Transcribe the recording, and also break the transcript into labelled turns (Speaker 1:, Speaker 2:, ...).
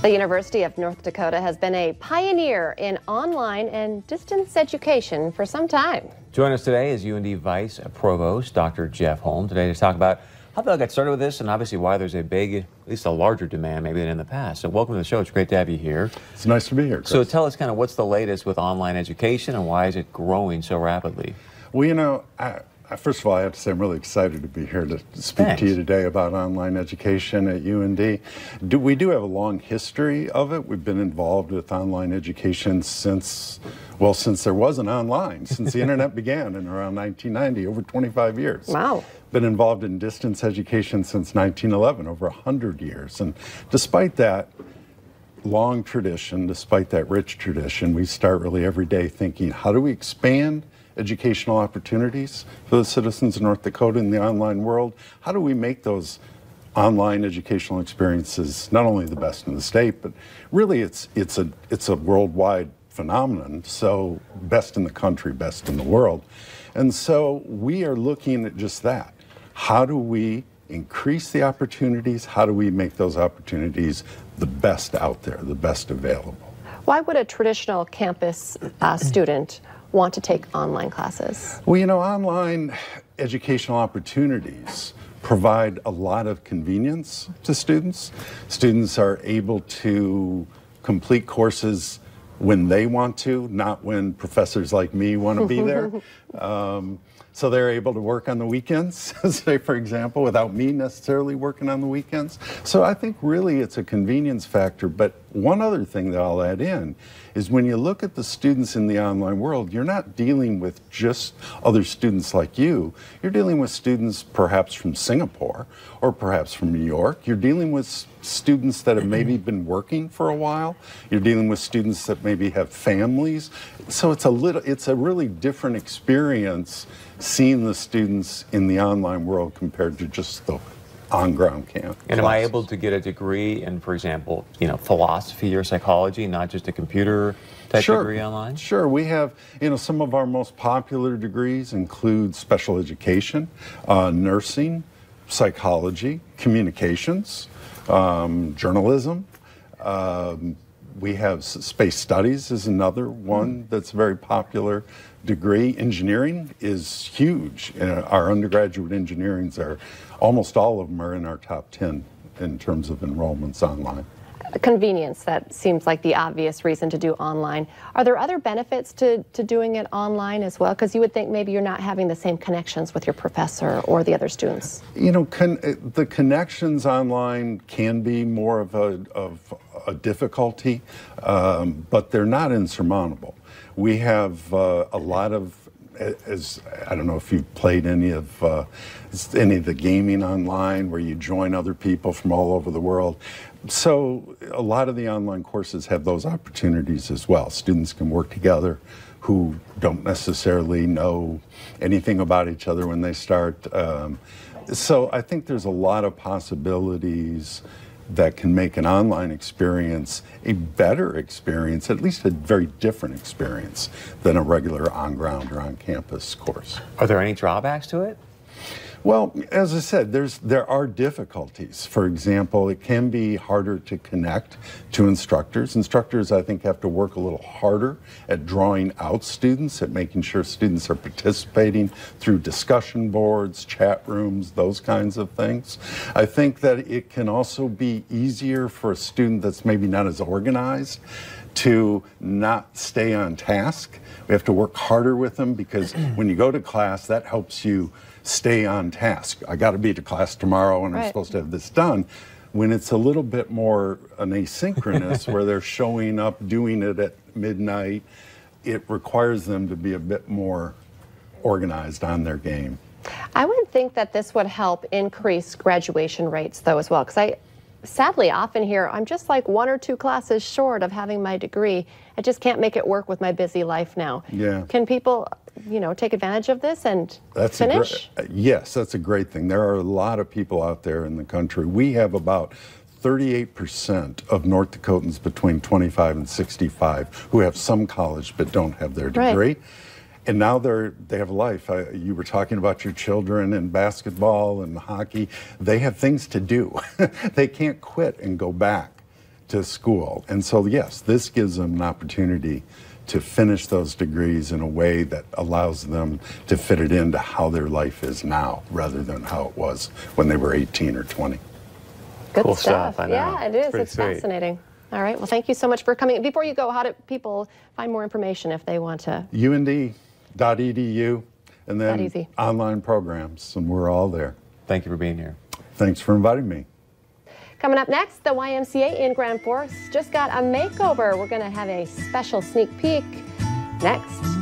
Speaker 1: The University of North Dakota has been a pioneer in online and distance education for some time.
Speaker 2: Joining us today is UND Vice Provost Dr. Jeff Holm today to talk about how they got started with this and obviously why there's a big, at least a larger demand maybe than in the past. So welcome to the show. It's great to have you here.
Speaker 3: It's nice to be here, Chris.
Speaker 2: So tell us kind of what's the latest with online education and why is it growing so rapidly?
Speaker 3: Well, you know, first of all, I have to say I'm really excited to be here to speak to you today about online education at UND. We do have a long history of it. We've been involved with online education since there wasn't online, since the internet began in around 1990, over 25 years.
Speaker 1: Wow.
Speaker 3: Been involved in distance education since 1911, over 100 years. And despite that long tradition, despite that rich tradition, we start really every day thinking, how do we expand educational opportunities for the citizens of North Dakota in the online world? How do we make those online educational experiences not only the best in the state, but really it's a worldwide phenomenon, so best in the country, best in the world. And so we are looking at just that. How do we increase the opportunities? How do we make those opportunities the best out there, the best available?
Speaker 1: Why would a traditional campus student want to take online classes?
Speaker 3: Well, you know, online educational opportunities provide a lot of convenience to students. Students are able to complete courses when they want to, not when professors like me want to be there. So they're able to work on the weekends, say for example, without me necessarily working on the weekends. So I think really it's a convenience factor. But one other thing that I'll add in is when you look at the students in the online world, you're not dealing with just other students like you. You're dealing with students perhaps from Singapore or perhaps from New York. You're dealing with students that have maybe been working for a while. You're dealing with students that maybe have families. So it's a really different experience seeing the students in the online world compared to just the on-ground camp.
Speaker 2: And am I able to get a degree in, for example, philosophy or psychology, not just a computer type degree online?
Speaker 3: Sure. We have, some of our most popular degrees include special education, nursing, psychology, communications, journalism. We have space studies is another one that's a very popular degree. Engineering is huge. Our undergraduate engineerings almost all of them are in our top 10 in terms of enrollments online.
Speaker 1: Convenience, that seems like the obvious reason to do online. Are there other benefits to doing it online as well? Because you would think maybe you're not having the same connections with your professor or the other students.
Speaker 3: The connections online can be more of a difficulty, but they're not insurmountable. We have a lot of, I don't know if you've played any of the gaming online where you join other people from all over the world. So a lot of the online courses have those opportunities as well. Students can work together who don't necessarily know anything about each other when they start. So I think there's a lot of possibilities that can make an online experience a better experience, at least a very different experience than a regular on-ground or on-campus course.
Speaker 2: Are there any drawbacks to it?
Speaker 3: Well, as I said, there are difficulties. For example, it can be harder to connect to instructors. Instructors, I think, have to work a little harder at drawing out students, at making sure students are participating through discussion boards, chat rooms, those kinds of things. I think that it can also be easier for a student that's maybe not as organized to not stay on task. We have to work harder with them because when you go to class, that helps you stay on task. I got to be to class tomorrow and I'm supposed to have this done. When it's a little bit more an asynchronous where they're showing up, doing it at midnight, it requires them to be a bit more organized on their game.
Speaker 1: I would think that this would help increase graduation rates though as well, because I sadly often hear I'm just like 1 or 2 classes short of having my degree. I just can't make it work with my busy life now.
Speaker 3: Yeah.
Speaker 1: Can people take advantage of this and finish?
Speaker 3: Yes, that's a great thing. There are a lot of people out there in the country. We have about 38% of North Dakotans between 25 and 65 who have some college but don't have their degree.
Speaker 1: Right.
Speaker 3: And now they have a life. You were talking about your children and basketball and hockey. They have things to do. They can't quit and go back to school. And so, yes, this gives them an opportunity to finish those degrees in a way that allows them to fit it into how their life is now rather than how it was when they were 18 or 20.
Speaker 1: Good
Speaker 2: Cool
Speaker 1: stuff.
Speaker 2: I know.
Speaker 1: Yeah, it is. It's
Speaker 2: sweet.
Speaker 1: fascinating. All right. Well, thank you so much for coming. Before you go, how do people find more information if they want to?
Speaker 3: UND.edu and then
Speaker 1: Easy.
Speaker 3: online programs, and we're all there.
Speaker 2: Thank you for being here.
Speaker 3: Thanks for inviting me.
Speaker 1: Coming up next, the YMCA in Grand Forks just got a makeover. We're going to have a special sneak peek next.